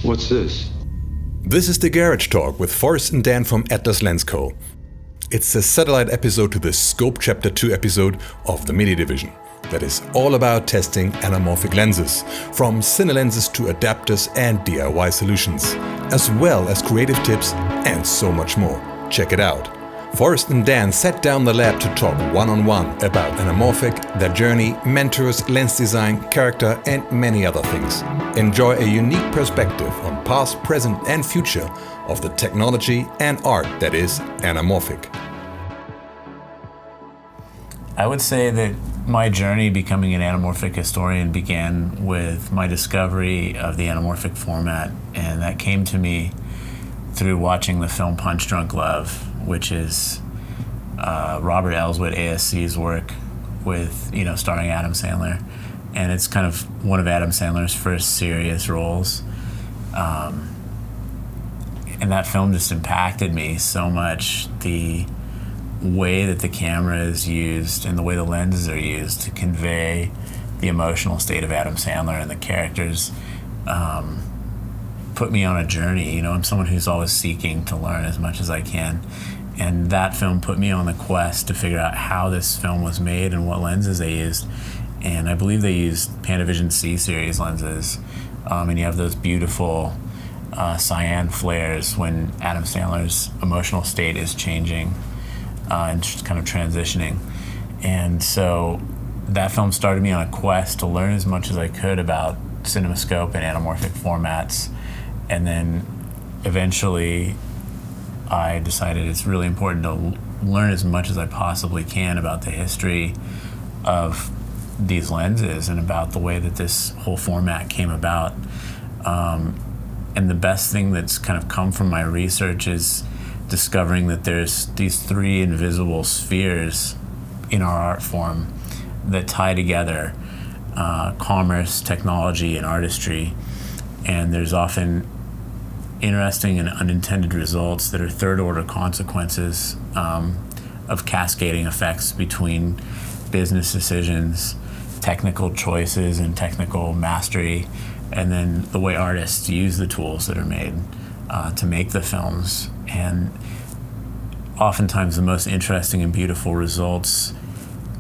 What's this? This is the GarageTalk with Forrest and Dan from Atlas Lens Co. It's a satellite episode to the Scope Chapter 2 episode of the Media Division that is all about testing anamorphic lenses, from cine lenses to adapters and DIY solutions, as well as creative tips and so much more. Check it out. Forrest and Dan sat down the lab to talk one-on-one about anamorphic, their journey, mentors, lens design, character, and many other things. Enjoy a unique perspective on past, present, and future of the technology and art that is anamorphic. I would say that my journey becoming an anamorphic historian began with my discovery of the anamorphic format, and that came to me through watching the film Punch Drunk Love, which is Robert Elswit ASC's work with, starring Adam Sandler. And it's kind of one of Adam Sandler's first serious roles. And that film just impacted me so much. The way that the camera is used and the way the lenses are used to convey the emotional state of Adam Sandler and the characters put me on a journey. I'm someone who's always seeking to learn as much as I can. And that film put me on the quest to figure out how this film was made and what lenses they used. And I believe they used Panavision C series lenses. And you have those beautiful cyan flares when Adam Sandler's emotional state is changing and just kind of transitioning. And so that film started me on a quest to learn as much as I could about CinemaScope and anamorphic formats. And then eventually I decided it's really important to learn as much as I possibly can about the history of these lenses and about the way that this whole format came about. And the best thing that's kind of come from my research is discovering that there's these three invisible spheres in our art form that tie together commerce, technology, and artistry. And there's often interesting and unintended results that are third-order consequences of cascading effects between business decisions, technical choices, and technical mastery, and then the way artists use the tools that are made to make the films. And oftentimes the most interesting and beautiful results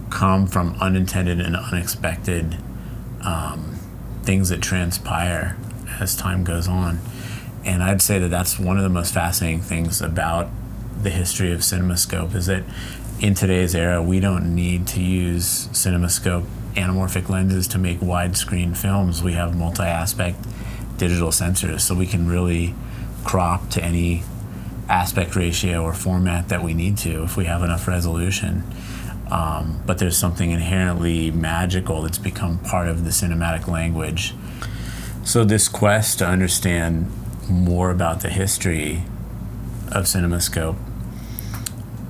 come from unintended and unexpected things that transpire as time goes on. And I'd say that that's one of the most fascinating things about the history of CinemaScope, is that in today's era, we don't need to use CinemaScope anamorphic lenses to make widescreen films. We have multi-aspect digital sensors, so we can really crop to any aspect ratio or format that we need to if we have enough resolution. But there's something inherently magical that's become part of the cinematic language. So this quest to understand more about the history of CinemaScope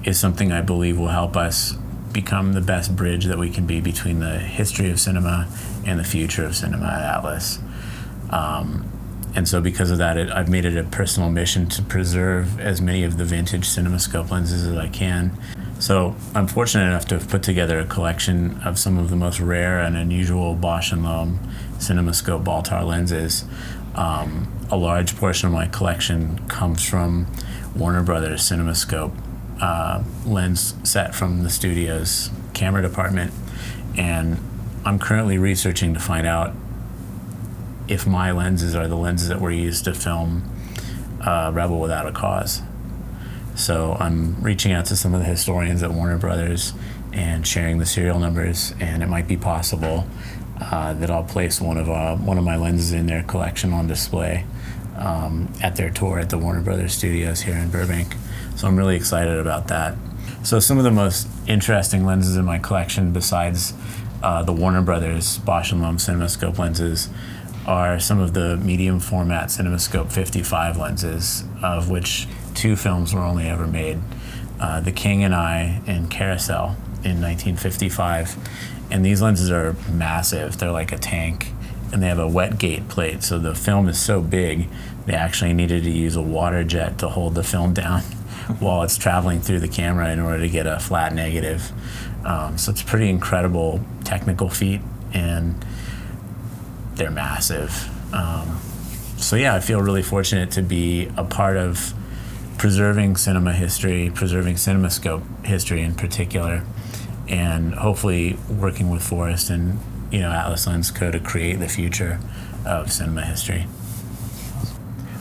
is something I believe will help us become the best bridge that we can be between the history of cinema and the future of cinema at Atlas. And so because of that, I've made it a personal mission to preserve as many of the vintage CinemaScope lenses as I can. So I'm fortunate enough to have put together a collection of some of the most rare and unusual Bosch & Lomb CinemaScope Baltar lenses. A large portion of my collection comes from Warner Brothers CinemaScope lens set from the studio's camera department. And I'm currently researching to find out if my lenses are the lenses that were used to film Rebel Without a Cause. So I'm reaching out to some of the historians at Warner Brothers and sharing the serial numbers, and it might be possible that I'll place one of my lenses in their collection on display at their tour at the Warner Brothers studios here in Burbank. So I'm really excited about that. So some of the most interesting lenses in my collection, besides the Warner Brothers Bosch & Lomb CinemaScope lenses, are some of the medium format CinemaScope 55 lenses, of which 2 films were only ever made. The King and I and Carousel in 1955. And these lenses are massive. They're like a tank, and they have a wet gate plate. So the film is so big, they actually needed to use a water jet to hold the film down while it's traveling through the camera in order to get a flat negative. So it's a pretty incredible technical feat, and they're massive. So yeah, I feel really fortunate to be a part of preserving cinema history, preserving CinemaScope history in particular, and hopefully working with Forrest and Atlas Lens Co. to create the future of cinema history.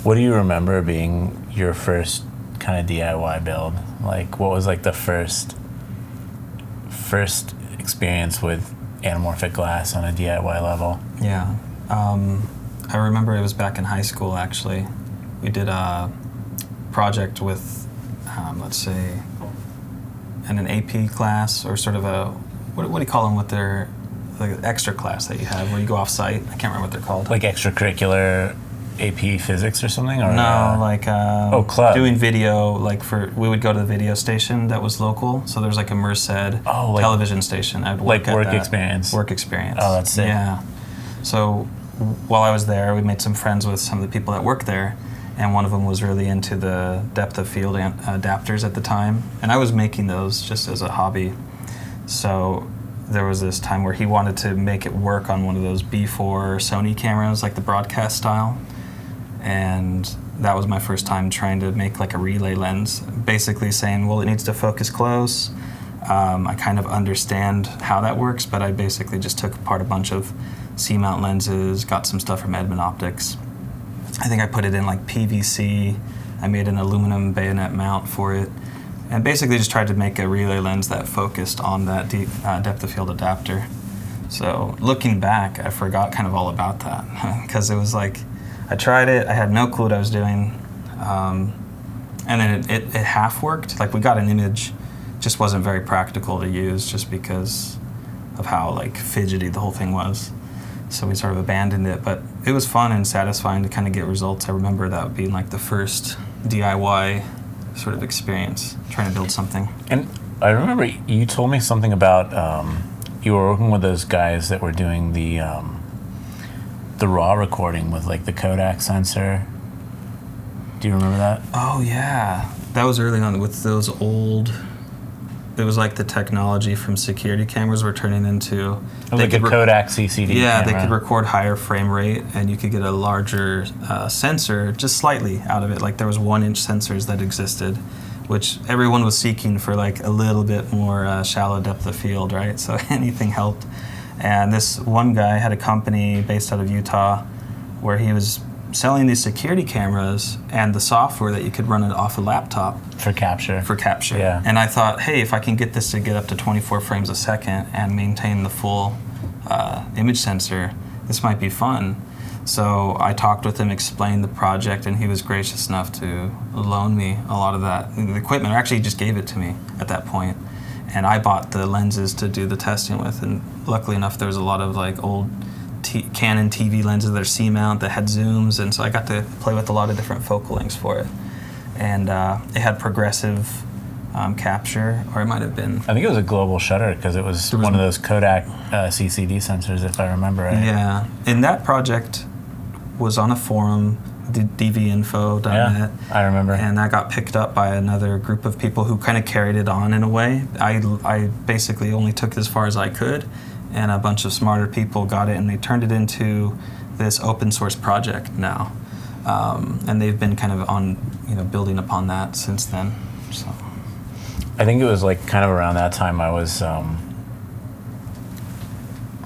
What do you remember being your first kind of DIY build? Like, what was like the first experience with anamorphic glass on a DIY level? Yeah. I remember it was back in high school, actually. We did a project with, let's say, in an AP class, or sort of a, what do you call them with their like extra class that you have where you go off-site? I can't remember what they're called. Like extracurricular AP physics or something? Or no, club. Doing video, we would go to the video station that was local, so there's like a Merced television station. I'd work like work experience. Work experience. Oh, that's sick. Yeah. So while I was there, we made some friends with some of the people that work there, and one of them was really into the depth of field adapters at the time, and I was making those just as a hobby. So there was this time where he wanted to make it work on one of those B4 Sony cameras, like the broadcast style. And that was my first time trying to make like a relay lens, basically saying, well, it needs to focus close. I kind of understand how that works, but I basically just took apart a bunch of C-mount lenses, got some stuff from Edmund Optics. I think I put it in like PVC. I made an aluminum bayonet mount for it, and basically just tried to make a relay lens that focused on that deep depth of field adapter. So looking back, I forgot kind of all about that, because it was like, I tried it, I had no clue what I was doing, and then it half worked. Like, we got an image, just wasn't very practical to use just because of how like fidgety the whole thing was. So we sort of abandoned it, but it was fun and satisfying to kind of get results. I remember that being like the first DIY sort of experience, trying to build something. And I remember you told me something about you were working with those guys that were doing the raw recording with like the Kodak sensor. Do you remember that? Oh yeah, that was early on with those old. It was like the technology from security cameras were turning into like a Kodak CCD yeah, camera. They could record higher frame rate, and you could get a larger sensor just slightly out of it. Like there was 1-inch sensors that existed, which everyone was seeking for like a little bit more shallow depth of field, right? So anything helped. And this one guy had a company based out of Utah where he was selling these security cameras and the software that you could run it off a laptop. For capture. Yeah. And I thought, hey, if I can get this to get up to 24 frames a second and maintain the full image sensor, this might be fun. So I talked with him, explained the project, and he was gracious enough to loan me a lot of that the equipment. Or actually, he just gave it to me at that point. And I bought the lenses to do the testing with. And luckily enough, there was a lot of like old Canon TV lenses that are C-mount that had zooms, and so I got to play with a lot of different focal lengths for it. And it had progressive capture, or it might have been... I think it was a global shutter, because it was one of those Kodak CCD sensors, if I remember right. Yeah, and that project was on a forum, dvinfo.net. Yeah, I remember. And that got picked up by another group of people who kind of carried it on in a way. I basically only took it as far as I could, and a bunch of smarter people got it, and they turned it into this open source project now. And they've been kind of on, building upon that since then. So I think it was like kind of around that time I was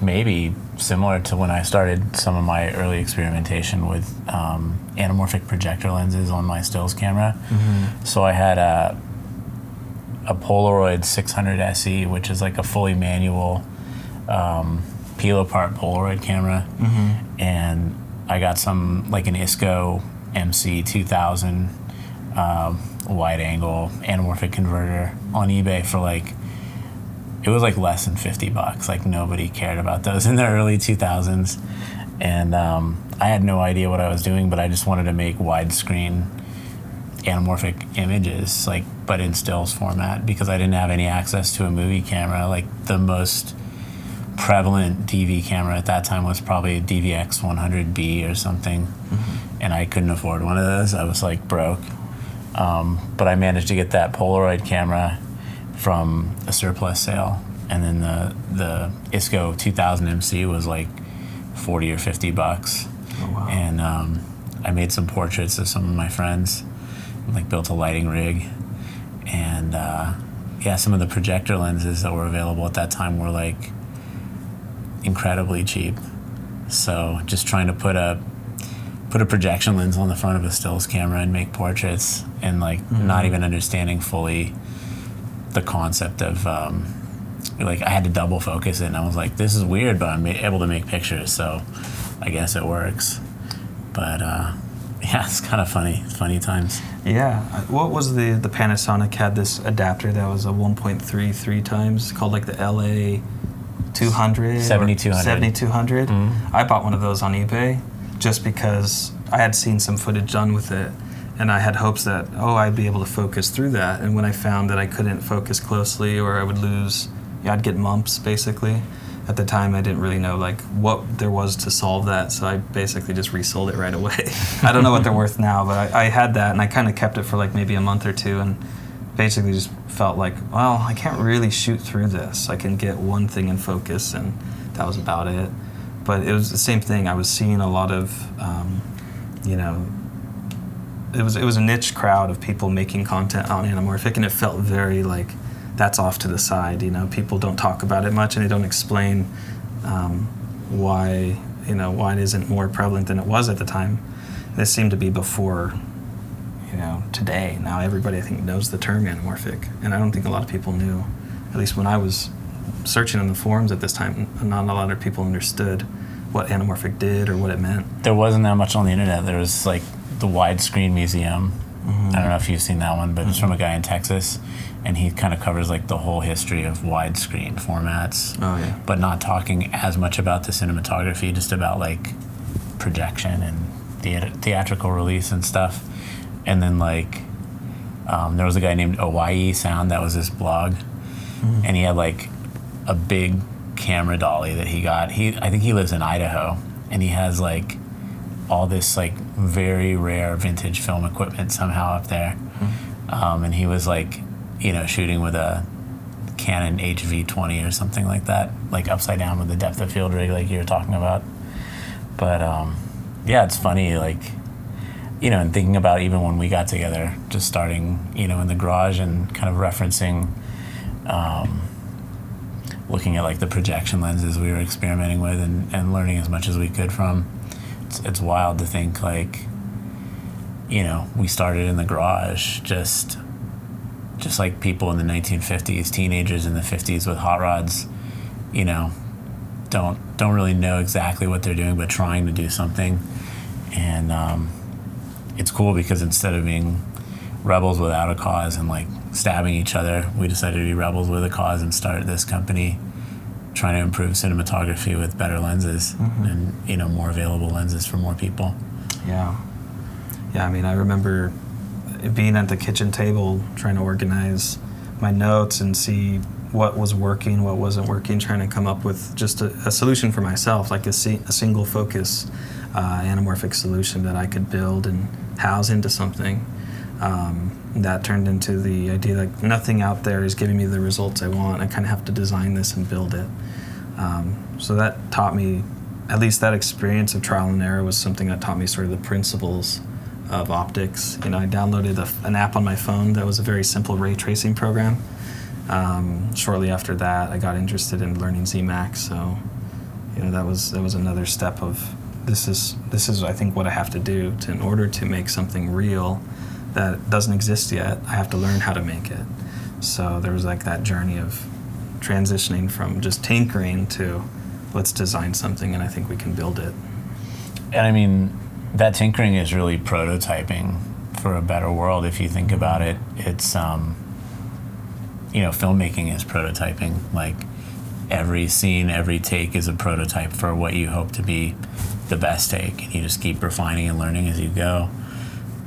maybe similar to when I started some of my early experimentation with anamorphic projector lenses on my stills camera. Mm-hmm. So I had a Polaroid 600 SE, which is like a fully manual peel apart Polaroid camera, mm-hmm. and I got some like an ISCO MC 2000 wide angle anamorphic converter on eBay for like, it was like less than $50. Like nobody cared about those in the early 2000s, and I had no idea what I was doing, but I just wanted to make widescreen anamorphic images, like, but in stills format, because I didn't have any access to a movie camera. Like the most prevalent DV camera at that time was probably a DVX 100B or something, mm-hmm. and I couldn't afford one of those. I was like broke, but I managed to get that Polaroid camera from a surplus sale, and then the ISCO 2000 MC was like $40 or $50. Oh, wow. And I made some portraits of some of my friends, like built a lighting rig, and some of the projector lenses that were available at that time were like incredibly cheap. So just trying to put a projection lens on the front of a stills camera and make portraits, and like not even understanding fully the concept of like I had to double focus it, and I was like, this is weird, but I'm able to make pictures, so I guess it works. But it's kind of funny times. Yeah. What was the Panasonic had this adapter that was a 1.33 times called like the LA 200? 7200. 7200. I bought one of those on eBay just because I had seen some footage done with it, and I had hopes that, I'd be able to focus through that. And when I found that I couldn't focus closely, or I would lose, I'd get mumps basically. At the time, I didn't really know like what there was to solve that, so I basically just resold it right away. I don't know what they're worth now, but I had that, and I kind of kept it for like maybe a month or two, and basically just felt like, well, I can't really shoot through this. I can get one thing in focus, and that was about it. But it was the same thing. I was seeing a lot of, it was a niche crowd of people making content on anamorphic, and it felt very like that's off to the side. People don't talk about it much, and they don't explain why it isn't more prevalent than it was at the time. This seemed to be before, today. Now everybody, I think, knows the term anamorphic, and I don't think a lot of people knew. At least when I was searching on the forums at this time, not a lot of people understood what anamorphic did or what it meant. There wasn't that much on the internet. There was like the Widescreen Museum. I don't know if you've seen that one, but it's from a guy in Texas, and he kind of covers like the whole history of widescreen formats. Oh yeah. But not talking as much about the cinematography, just about like projection and theatrical release and stuff. And then like there was a guy named Hawaii Sound that was this blog, and he had like a big camera dolly that he got. I think he lives in Idaho, and he has like all this like very rare vintage film equipment somehow up there. And he was like, shooting with a Canon HV20 or something like that, like upside down with the depth of field rig like you were talking about. But it's funny, like, and thinking about even when we got together, just starting, in the garage and kind of referencing, looking at like the projection lenses we were experimenting with and learning as much as we could from. It's wild to think like, we started in the garage, just like people in the 1950s, teenagers in the 50s with hot rods, don't really know exactly what they're doing, but trying to do something. And it's cool because instead of being rebels without a cause and like stabbing each other, we decided to be rebels with a cause and started this company trying to improve cinematography with better lenses and more available lenses for more people. Yeah. I mean, I remember being at the kitchen table trying to organize my notes and see what was working, what wasn't working, trying to come up with just a solution for myself, like a single focus anamorphic solution that I could build and house into something. That turned into the idea that nothing out there is giving me the results I want. I kind of have to design this and build it. So that taught me, at least that experience of trial and error was something that taught me sort of the principles of optics. I downloaded an app on my phone that was a very simple ray tracing program. Shortly after that, I got interested in learning ZMax. So, that was another step of this is I think what I have to do in order to make something real that doesn't exist yet. I have to learn how to make it. So there was like that journey of transitioning from just tinkering to let's design something, and I think we can build it. And I mean, that tinkering is really prototyping for a better world. If you think about it, it's filmmaking is prototyping. Like every scene, every take is a prototype for what you hope to be the best take, and you just keep refining and learning as you go.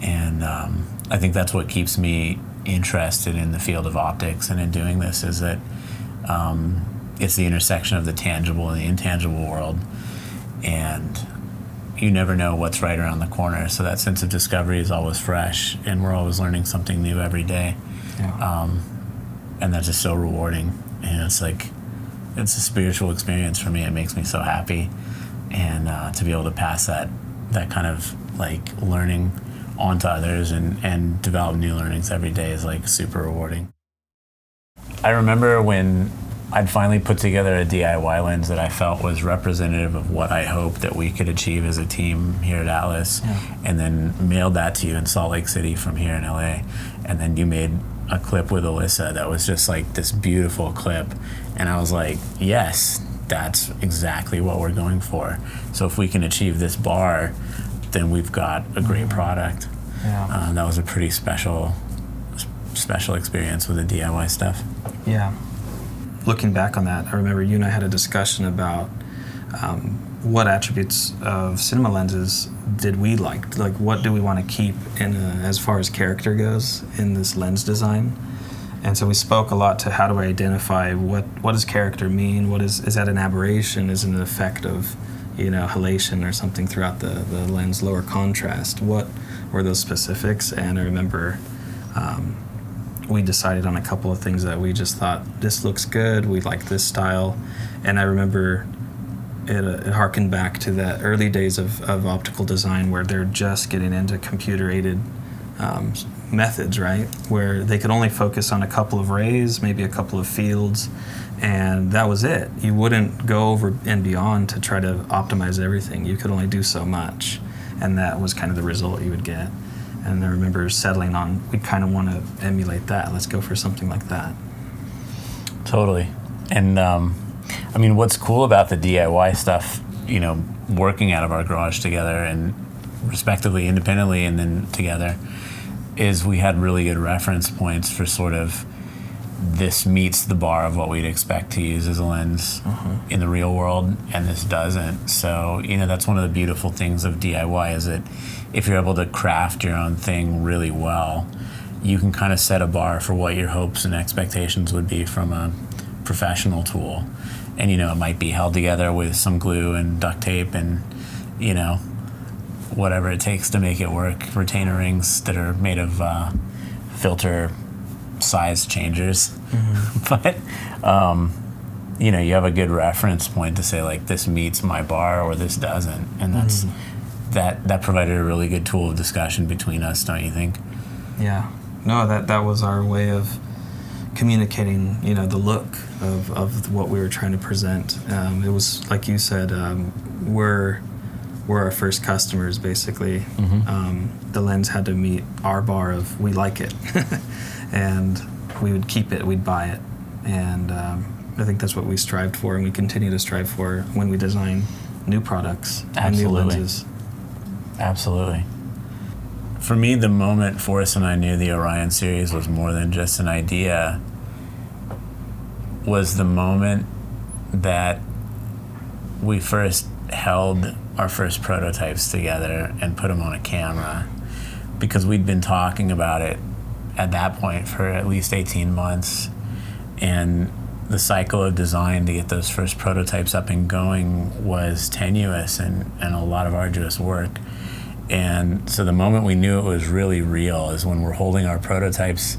And I think that's what keeps me interested in the field of optics and in doing this, is that it's the intersection of the tangible and the intangible world, and you never know what's right around the corner. So that sense of discovery is always fresh, and we're always learning something new every day. Yeah. And that's just so rewarding. And it's like, it's a spiritual experience for me. It makes me so happy. And to be able to pass that that kind of like learning onto others and develop new learnings every day is like super rewarding. I remember when I'd finally put together a DIY lens that I felt was representative of what I hoped that we could achieve as a team here at Atlas, and then mailed that to you in Salt Lake City from here in LA. And then you made a clip with Alyssa that was just like this beautiful clip. And I was like, yes, that's exactly what we're going for. So if we can achieve this bar, then we've got a great product. Yeah. That was a pretty special experience with the DIY stuff. Yeah. Looking back on that, I remember you and I had a discussion about what attributes of cinema lenses did we like? Like, what do we want to keep in as far as character goes in this lens design? And so we spoke a lot to how do I identify what does character mean? What is that an aberration? Is it an effect of, halation or something throughout the lens lower contrast? What were those specifics? And I remember we decided on a couple of things that we just thought, this looks good, we like this style. And I remember it harkened back to the early days of optical design where they're just getting into computer-aided methods, right? Where they could only focus on a couple of rays, maybe a couple of fields, and that was it. You wouldn't go over and beyond to try to optimize everything. You could only do so much, and that was kind of the result you would get. And I remember settling on, we kind of want to emulate that. Let's go for something like that. Totally. And what's cool about the DIY stuff, working out of our garage together and respectively, independently, and then together, is we had really good reference points for sort of this meets the bar of what we'd expect to use as a lens in the real world, and this doesn't. So, that's one of the beautiful things of DIY is that if you're able to craft your own thing really well, you can kind of set a bar for what your hopes and expectations would be from a professional tool. And, it might be held together with some glue and duct tape and, whatever it takes to make it work. Retainer rings that are made of filter size changers. But, you have a good reference point to say, like, this meets my bar or this doesn't. And that's that provided a really good tool of discussion between us, don't you think? Yeah. No, that was our way of communicating, the look of what we were trying to present. It was, like you said, we're our first customers, basically. The lens had to meet our bar of, we like it. And we would keep it, we'd buy it. And I think that's what we strived for, and we continue to strive for when we design new products and new lenses. Absolutely. For me, the moment Forrest and I knew the Orion series was more than just an idea was the moment that we first held our first prototypes together and put them on a camera, because we'd been talking about it at that point for at least 18 months. And the cycle of design to get those first prototypes up and going was tenuous and a lot of arduous work. And so the moment we knew it was really real is when we're holding our prototypes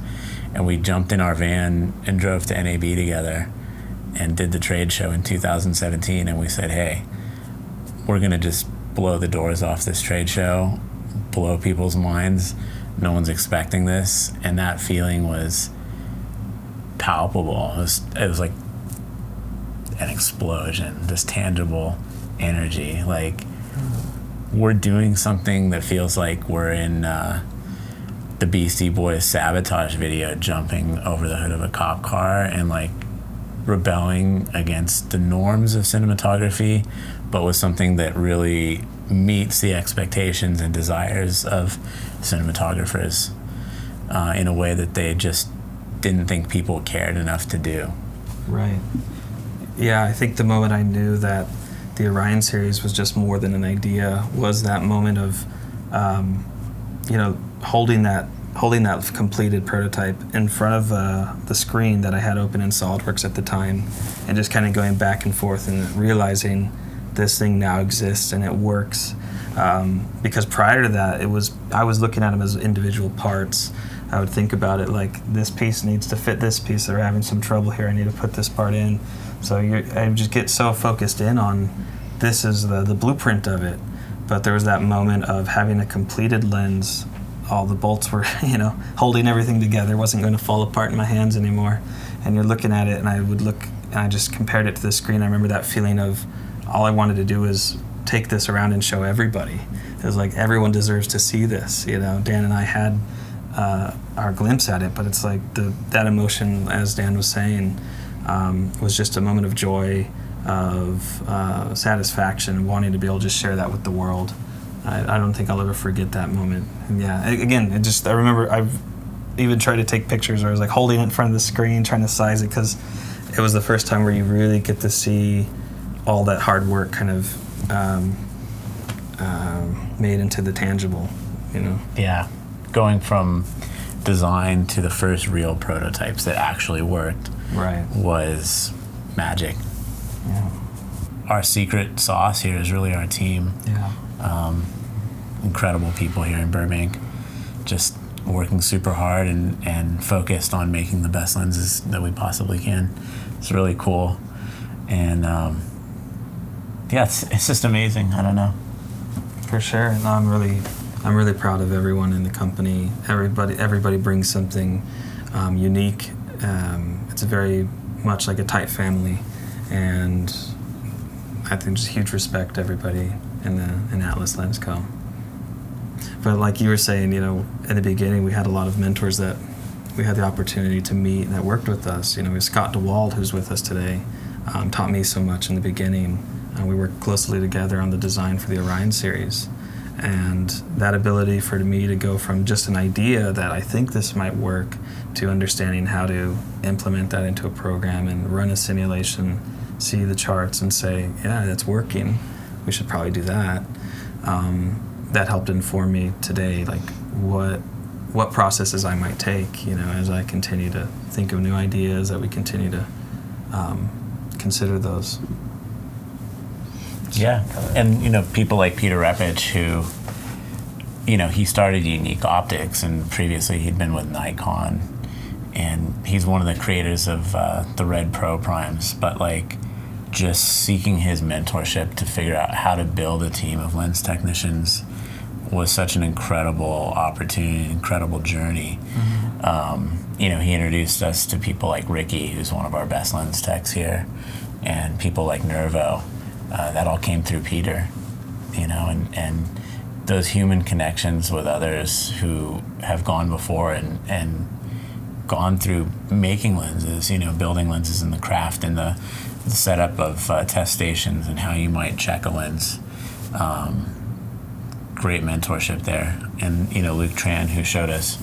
and we jumped in our van and drove to NAB together and did the trade show in 2017, and we said, hey, we're gonna just blow the doors off this trade show, blow people's minds. No one's expecting this. And that feeling was palpable. It was like an explosion, this tangible energy. Like, we're doing something that feels like we're in the Beastie Boys Sabotage video, jumping over the hood of a cop car and like rebelling against the norms of cinematography, but with something that really meets the expectations and desires of cinematographers in a way that they just didn't think people cared enough to do. Right. Yeah, I think the moment I knew that the Orion series was just more than an idea was that moment of, holding that completed prototype in front of the screen that I had open in SolidWorks at the time, and just kind of going back and forth and realizing this thing now exists and it works. Because prior to that, I was looking at them as individual parts. I would think about it like, this piece needs to fit this piece. They're having some trouble here. I need to put this part in. So I just get so focused in on this is the blueprint of it. but there was that moment of having a completed lens. All the bolts were, holding everything together. It wasn't going to fall apart in my hands anymore. And you're looking at it, and I would look, and I just compared it to the screen. I remember that feeling of all I wanted to do was take this around and show everybody. It was like, everyone deserves to see this. Dan and I had our glimpse at it, but it's like that emotion, as Dan was saying, was just a moment of joy, of satisfaction, wanting to be able to just share that with the world. I don't think I'll ever forget that moment. And yeah, again, I remember I've even tried to take pictures where I was like holding it in front of the screen, trying to size it, because it was the first time where you really get to see all that hard work kind of made into the tangible, Yeah, going from design to the first real prototypes that actually worked was magic. Yeah. Our secret sauce here is really our team. Yeah. Incredible people here in Burbank, just working super hard and focused on making the best lenses that we possibly can. It's really cool. And it's just amazing. I don't know. For sure. No, I'm really proud of everyone in the company. Everybody brings something unique. It's very much like a tight family, and I think just huge respect to everybody in Atlas Lens Co. But like you were saying, in the beginning, we had a lot of mentors that we had the opportunity to meet that worked with us. We have Scott DeWald, who's with us today, taught me so much in the beginning. We worked closely together on the design for the Orion series. And that ability for me to go from just an idea that I think this might work to understanding how to implement that into a program and run a simulation, see the charts and say, yeah, that's working, we should probably do that. That helped inform me today, like what processes I might take, as I continue to think of new ideas, that we continue to consider those. Yeah, and people like Peter Repich, who, he started Unique Optics, and previously he'd been with Nikon, and he's one of the creators of the Red Pro Primes, but just seeking his mentorship to figure out how to build a team of lens technicians was such an incredible opportunity, an incredible journey. Mm-hmm. He introduced us to people like Ricky, who's one of our best lens techs here, and people like Nervo. That all came through Peter, and those human connections with others who have gone before and gone through making lenses, building lenses in the craft and the setup of test stations and how you might check a lens. Great mentorship there. And, Luke Tran, who showed us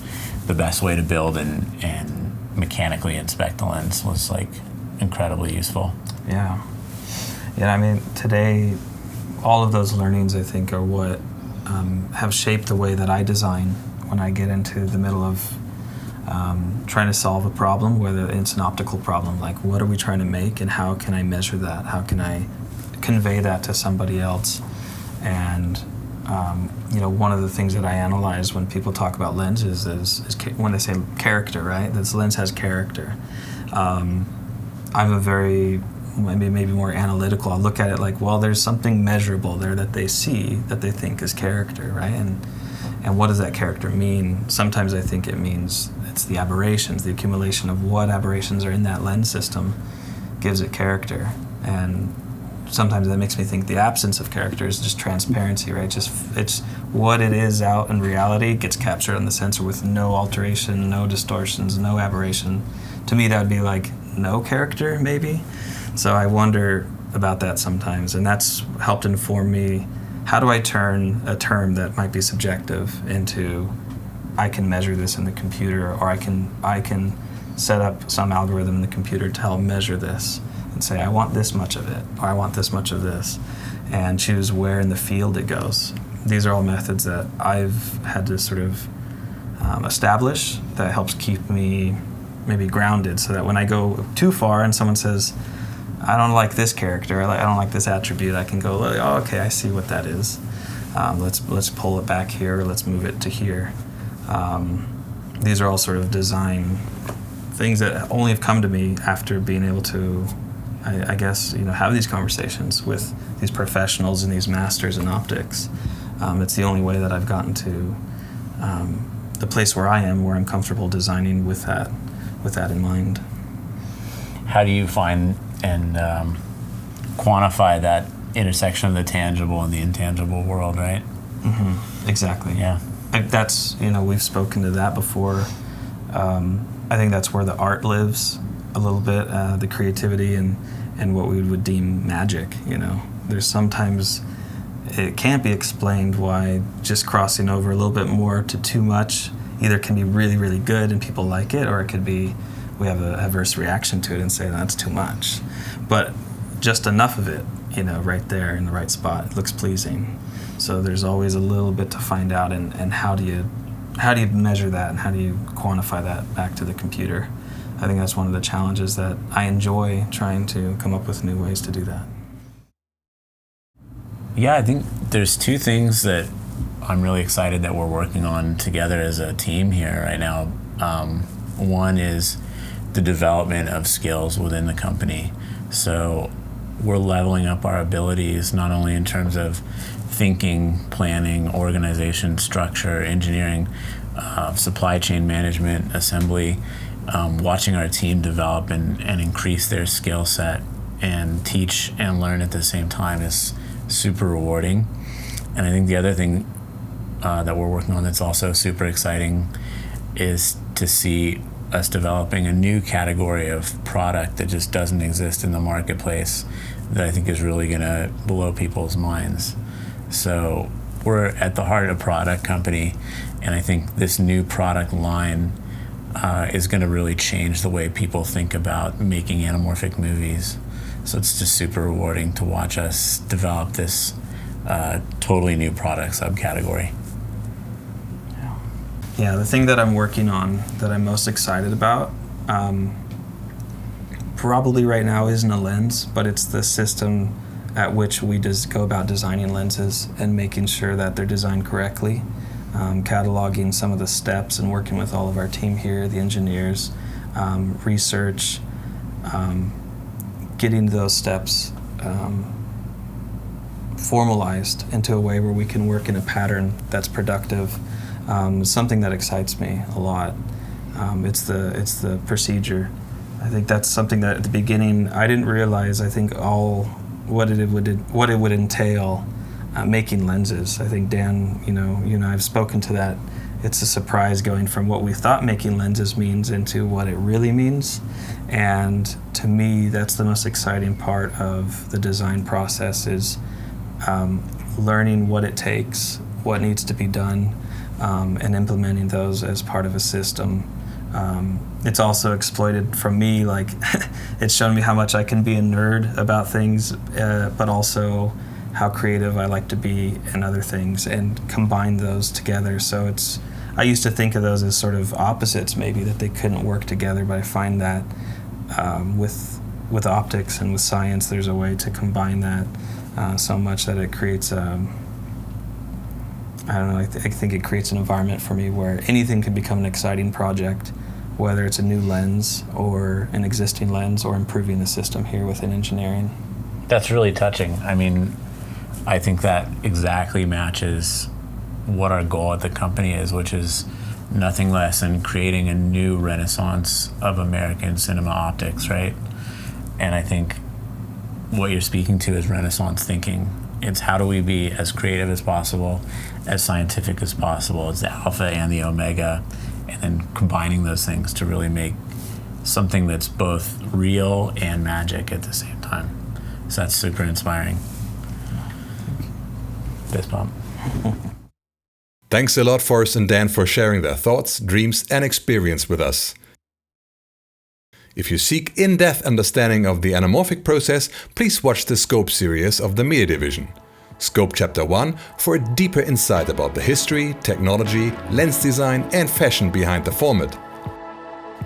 the best way to build and mechanically inspect the lens, was incredibly useful. Yeah. Yeah, today, all of those learnings, I think, are what have shaped the way that I design when I get into the middle of trying to solve a problem, whether it's an optical problem, like what are we trying to make and how can I measure that? How can I convey that to somebody else? And, one of the things that I analyze when people talk about lenses is when they say character, right? This lens has character. I'm a very... maybe more analytical. I'll look at it like, well, there's something measurable there that they see that they think is character, right? And what does that character mean? Sometimes I think it means it's the aberrations, the accumulation of what aberrations are in that lens system gives it character. And sometimes that makes me think the absence of character is just transparency, right? Just it's what it is out in reality gets captured on the sensor with no alteration, no distortions, no aberration. To me, that would be like no character, maybe. So I wonder about that sometimes, and that's helped inform me, how do I turn a term that might be subjective into, I can measure this in the computer, or I can set up some algorithm in the computer to help measure this and say, I want this much of it, or I want this much of this, and choose where in the field it goes. These are all methods that I've had to sort of establish that helps keep me maybe grounded, so that when I go too far and someone says, I don't like this character, I don't like this attribute, I can go, oh, okay, I see what that is. Let's pull it back here, let's move it to here. These are all sort of design things that only have come to me after being able to, I guess, have these conversations with these professionals and these masters in optics. It's the only way that I've gotten to the place where I am, where I'm comfortable designing with that in mind. How do you find and quantify that intersection of the tangible and the intangible world, right? Mm-hmm. Exactly. Yeah. That's, we've spoken to that before. I think that's where the art lives a little bit, the creativity and what we would deem magic, There's sometimes it can't be explained why just crossing over a little bit more to too much either can be really, really good and people like it, or it could be we have an adverse reaction to it and say that's too much. But just enough of it, right there in the right spot, it looks pleasing. So there's always a little bit to find out, and how do you measure that, and how do you quantify that back to the computer? I think that's one of the challenges that I enjoy, trying to come up with new ways to do that. Yeah, I think there's two things that I'm really excited that we're working on together as a team here right now. One is the development of skills within the company. So we're leveling up our abilities, not only in terms of thinking, planning, organization, structure, engineering, supply chain management, assembly, watching our team develop and increase their skill set and teach and learn at the same time is super rewarding. And I think the other thing that we're working on that's also super exciting is to see us developing a new category of product that just doesn't exist in the marketplace that I think is really going to blow people's minds. So we're at the heart of a product company, and I think this new product line is going to really change the way people think about making anamorphic movies. So it's just super rewarding to watch us develop this totally new product subcategory. Yeah, the thing that I'm working on that I'm most excited about probably right now isn't a lens, but it's the system at which we just go about designing lenses and making sure that they're designed correctly, cataloging some of the steps and working with all of our team here, the engineers, research, getting those steps formalized into a way where we can work in a pattern that's productive. Something that excites me a lot. It's the procedure. I think that's something that at the beginning I didn't realize. I think all what it would entail making lenses. I think Dan, you and I have spoken to that. It's a surprise going from what we thought making lenses means into what it really means. And to me, that's the most exciting part of the design process is learning what it takes, what needs to be done, and implementing those as part of a system. It's also exploited from me, like it's shown me how much I can be a nerd about things, but also how creative I like to be in other things and combine those together. So I used to think of those as sort of opposites maybe, that they couldn't work together, but I find that with optics and with science, there's a way to combine that so much that it creates I think it creates an environment for me where anything can become an exciting project, whether it's a new lens or an existing lens or improving the system here within engineering. That's really touching. I mean, I think that exactly matches what our goal at the company is, which is nothing less than creating a new renaissance of American cinema optics, right? And I think what you're speaking to is renaissance thinking. It's how do we be as creative as possible, as scientific as possible. It's the alpha and the omega, and then combining those things to really make something that's both real and magic at the same time. So that's super inspiring. Fist bump. Thanks a lot, Forrest and Dan, for sharing their thoughts, dreams, and experience with us. If you seek in-depth understanding of the anamorphic process, please watch the Scope series of the Media Division. Scope Chapter 1 for a deeper insight about the history, technology, lens design, and fashion behind the format.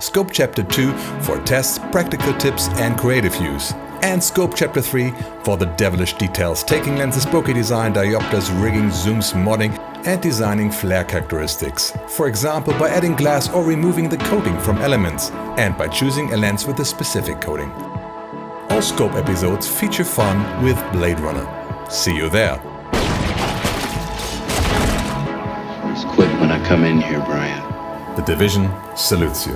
Scope Chapter 2 for tests, practical tips, and creative use. And Scope Chapter 3 for the devilish details, taking lenses, bokeh design, diopters, rigging, zooms, modding, and designing flare characteristics. For example, by adding glass or removing the coating from elements, and by choosing a lens with a specific coating. All Scope episodes feature fun with Blade Runner. See you there! Come in here, Brian. The Division salutes you.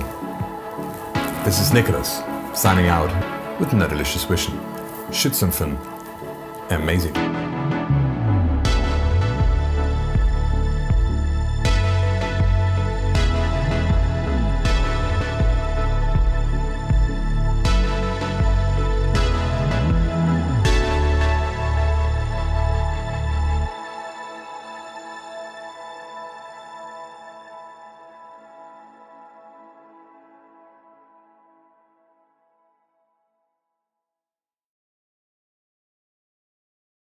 This is Nicholas, signing out with another delicious vision. Shoot something amazing.